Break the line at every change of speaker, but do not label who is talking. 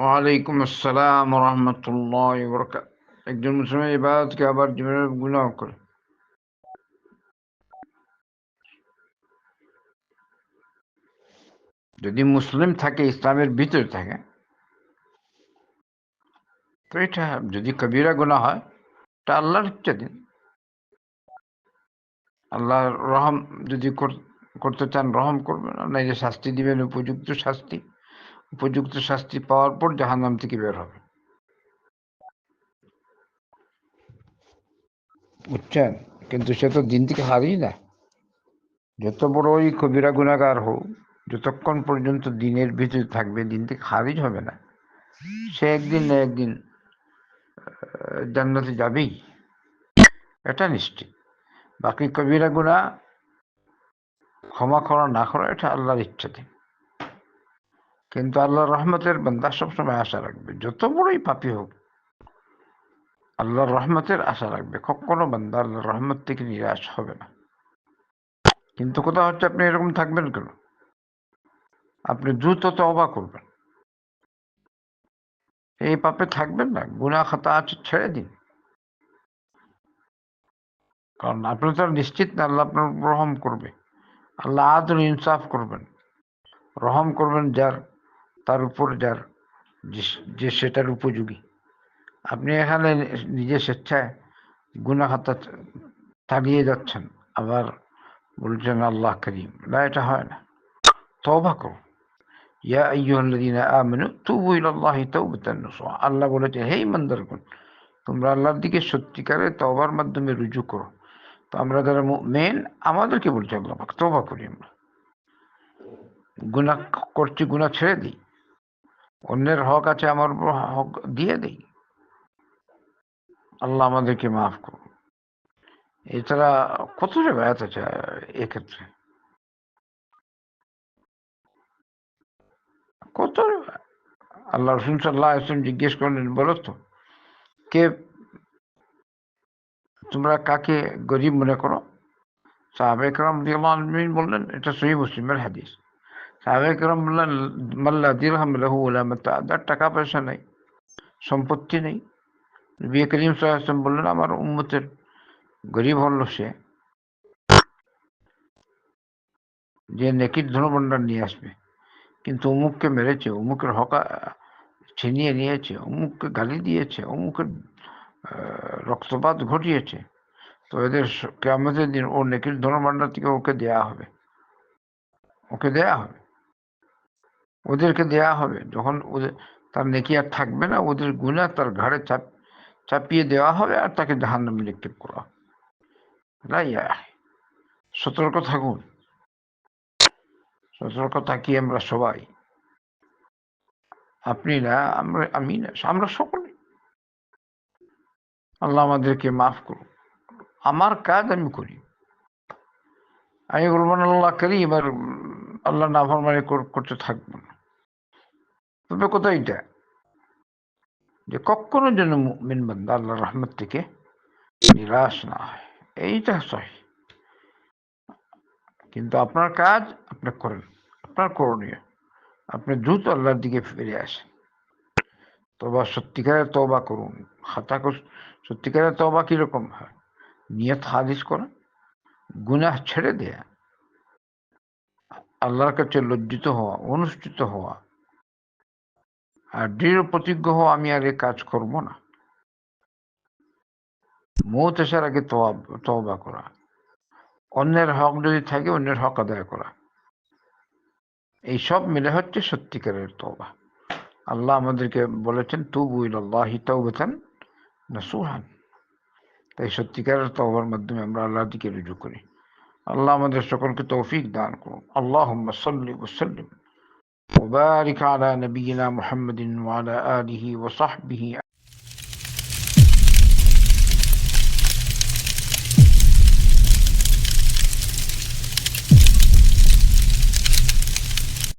ওয়ালাইকুম আসসালাম রহমতুল্লাহ বরকাত। একজন মুসলমান ইবাদতকে আবার জীবনের গুনাহ করে। যদি মুসলিম থাকে, ইসলামের ভিতরে থাকে, তো এটা যদি কবিরা গুনাহ হয়, এটা আল্লাহর ইচ্ছাধীন। আল্লাহ রহম যদি করতে চান রহম করবেন, না যে শাস্তি দিবেন, উপযুক্ত শাস্তি পাওয়ার পর জাহান্নাম থেকে বের হবে। বুঝছেন? কিন্তু সে তো দিন থেকে হারেই না। যত বড়ই কবিরা গুনাহগার হোক, যতক্ষণ পর্যন্ত দিনের ভিতরে থাকবে, দিন থেকে খারিজ হবে না। সে একদিন না একদিন জান্নাতে যাবেই, এটা নিশ্চিত। বাকি কবিরা গুনাহ ক্ষমা করা না করা এটা আল্লাহর ইচ্ছাতে। কিন্তু আল্লাহর রহমতের বান্দা সবসময় আশা রাখবে, যত বড়ই পাপী হোক আল্লাহর রহমতের আশা রাখবে। কখনো বান্দা আল্লাহর রহমত থেকে নিরাশ হবে না। কিন্তু কথা হচ্ছে, আপনি এরকম থাকবেন কেন? আপনি দ্রুত তওবা করবেন, এই পাপে থাকবেন না। গুনাহ খাতা আছে, ছেড়ে দিন। কারণ আপনি তো নিশ্চিত না আল্লাহ আপনার রহম করবে। আল্লাহ আদল ইনসাফ করবেন, রহম করবেন তার উপর যে সেটার উপযোগী। আপনি এখানে নিজে স্বেচ্ছায় গুনাহ খাতা চালিয়ে যাচ্ছেন, আবার বলছেন আল্লাহ করিম। না, এটা হয় না। তওবা করুন। ইয়া আইয়ুহাল্লাযীনা আমানু তুবু ইলাল্লাহি তাওবাতান নাসুহা। আল্লাহ বলেছেন, হে ঈমানদারগণ, তোমরা আল্লাহর দিকে সত্যিকারে তওবার মাধ্যমে রুজু করো। তো আমরা যারা মুমিন, আমাদেরকে বলছে আল্লাহ পাক, তওবা করি আমরা। গুনাহ করছি, গুনাহ ছেড়ে দিই। অন্যের হক আছে, আমার উপর হক দিয়ে দেই। আল্লাহ আমাদেরকে মাফ করুন। এছাড়া কত রেবায়াত আছে এক্ষেত্রে, কত রেবায়াত। আল্লাহ রসুল সাল্লাল্লাহু আলাইহি ওয়াসাল্লাম জিজ্ঞেস করলেন, বলো তো, কে তোমরা কাকে গরিব মনে করো? সাহাবায়ে কেরাম রাদিয়াল্লাহু আনহুম বললেন, এটা সহিহ মুসলিমের হাদিস। সাহাবায়ে কেরাম বললেন, মাল্লা দিরহাম লাহু ওয়ালা মাতা। যার টাকা পয়সা নেই, সম্পত্তি নেই। নবী করিম সাল্লাল্লাহু আলাইহি ওয়াসাল্লাম বললেন, আমার উম্মতের গরিব হলো সে, যে নেকির ধনভাণ্ডার নিয়ে আসবে, কিন্তু অমুককে মেরেছে, অমুকের হক ছিনিয়ে নিয়েছে, অমুককে গালি দিয়েছে, অমুকের রক্তপাত ঘটিয়েছে, তো এদের কিয়ামতের দিন ওর নেকির ধনভাণ্ডার থেকে ওকে দেয়া হবে, ওদেরকে দেয়া হবে। যখন তার নেকি আর থাকবে না, ওদের গুনাহ তার ঘাড়ে চাপিয়ে দেওয়া হবে, আর তাকে জাহান্নামে নিক্ষেপ করা হবে। সতর্ক থাকুন, সতর্ক থাকি আমরা সবাই। আপনি না, আমি না, আমরা সকলে। আল্লাহ আমাদেরকে মাফ করুন। আমার কাজ আমি করি, আমি বলবো না আল্লাহ করি, এবার আল্লাহ নাফরমানি করতে থাকবো না। তবে কথা এইটা, যে কখনো যেন মুমিন বান্দা আল্লাহর রহমত থেকে নিরাশ না হয়, এইটা সহি। কিন্তু আপনার কাজ আপনি করেন, আপনার করণীয়, আপনি দ্রুত আল্লাহর দিকে ফিরে আসেন। সত্যিকারের তওবা করুন। সত্যিকারের তওবা কিরকম হয়? নিয়ত খালিস করা, গুনাহ ছেড়ে দেয়া, আল্লাহর কাছে লজ্জিত হওয়া, অনুষ্ঠিত হওয়া, আর দৃঢ় প্রতিজ্ঞ হওয়া, আমি আর এ কাজ করব না। মৌত আসার আগে তওবা করা, অন্যের হক যদি থাকে অন্যের হক আদায় করা, এই সব মিলে হচ্ছে সত্যিকারের তওবা। আল্লাহ আমাদেরকে বলেছেন, তুবু ইলাল্লাহি তাওবাতান নাসুহান। তাই সত্যিকারের তওবার মাধ্যমে আমরা আল্লাহর দিকে রুজু করি। আল্লাহ আমাদের সকলকে তৌফিক দান করুন। আল্লাহুম্মা সাল্লি ওয়া সাল্লিম ওয়া বারিক আলা নবিয়িনা মুহাম্মাদিন ওয়া আলা আলিহি ওয়া সাহবিহি